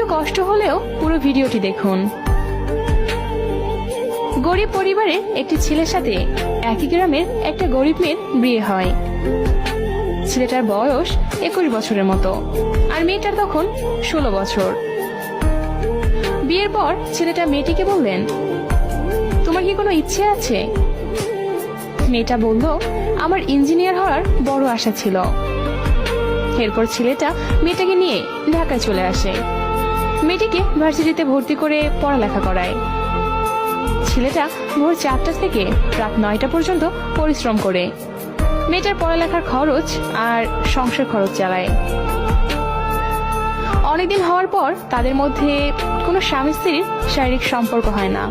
একটু কষ্ট হলেও পুরো ভিডিওটি দেখুন। গরিব পরিবারের একটি ছেলের সাথে একই গ্রামের একটা গরিব মেয়ের বিয়ে হয়। ছেলেটার বয়স 21 বছরের মতো, আর মেয়েটার তখন 16 বছর। বিয়ের পর ছেলেটা মেয়েটিকে বললেন, তোমার কি কোনো ইচ্ছে আছে? মেয়েটা বলল, আমার ইঞ্জিনিয়ার হওয়ার বড় আশা ছিল। এরপর ছেলেটা মেয়েটাকে নিয়ে ঢাকায় চলে আসে। মেয়েটিকে ভার্সিটিতে ভর্তি করে পড়ালেখা করায়। ছেলেটা ভোর 4টা থেকে রাত 9টা পর্যন্ত পরিশ্রম করে মেয়েটার পড়ালেখার খরচ আর সংসার খরচ চালায়। অনেকদিন হওয়ার পর তাদের মধ্যে কোনো স্বামী স্ত্রীর শারীরিক সম্পর্ক হয় না।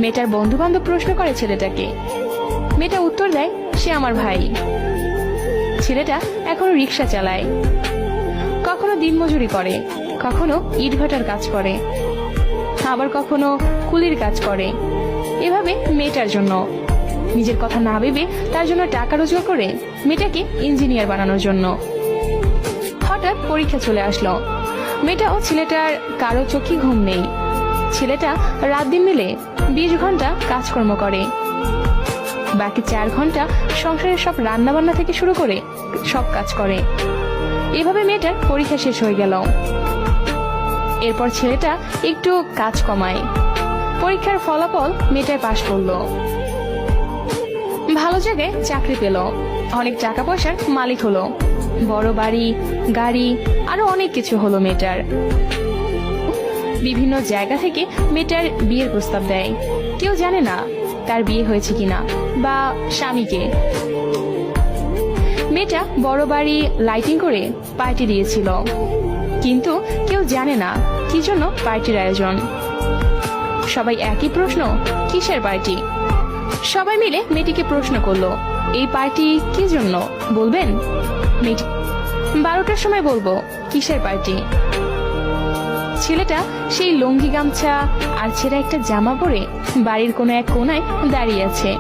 মেয়েটার বন্ধু বান্ধব প্রশ্ন করে ছেলেটাকে। মেয়েটা উত্তর দেয়, সে আমার ভাই। ছেলেটা এখনো রিক্সা চালায়, কখনো দিনমজুরি করে, কখনো ইটভাটার কাজ করে, আবার কখনো কুলির কাজ করে। এভাবে মেয়েটার জন্য, নিজের কথা না ভেবে তার জন্য টাকা রোজগার করে মেয়েটাকে ইঞ্জিনিয়ার বানানোর জন্য। হঠাৎ পরীক্ষা চলে আসলো। মেয়েটা ও ছেলেটার কারো চোখে ঘুম নেই। ছেলেটা রাত দিন মিলে 20 ঘন্টা কাজকর্ম করে, বাকি 4 ঘন্টা সংসারের সব রান্না বান্না থেকে শুরু করে সব কাজ করে। এভাবে মেয়েটার পরীক্ষা শেষ হয়ে গেল। এরপর ছেলেটা একটু কাজ কমায়। পরীক্ষার ফলাফল মেয়েটায় পাশ করলো, ভালো জায়গায় চাকরি পেল, অনেক টাকা পয়সার মালিক হলো, বড় বাড়ি, গাড়ি, আরো অনেক কিছু হলো মেয়েটার। বিভিন্ন জায়গা থেকে মেয়েটার বিয়ের প্রস্তাব দেয়। কেউ জানে না তার বিয়ে হয়েছে কিনা বা স্বামীকে। মেয়েটা বড় বাড়ি লাইটিং করে পার্টি দিয়েছিল, কিন্তু কেউ জানে না কি জন্য পার্টির আয়োজন। সবাই একই প্রশ্ন, কিসের পার্টি? সবাই মিলে মেয়েটিকে প্রশ্ন করলো, এই পার্টি কি জন্য বলবেন? মেয়েটি 12টার সময় বলবো, কিসের পার্টি? ছেলেটা সেই লুঙ্গি গামছা আর ছেঁড়া একটা জামা পরে বাড়ির কোনো এক কোনায় দাঁড়িয়ে আছে।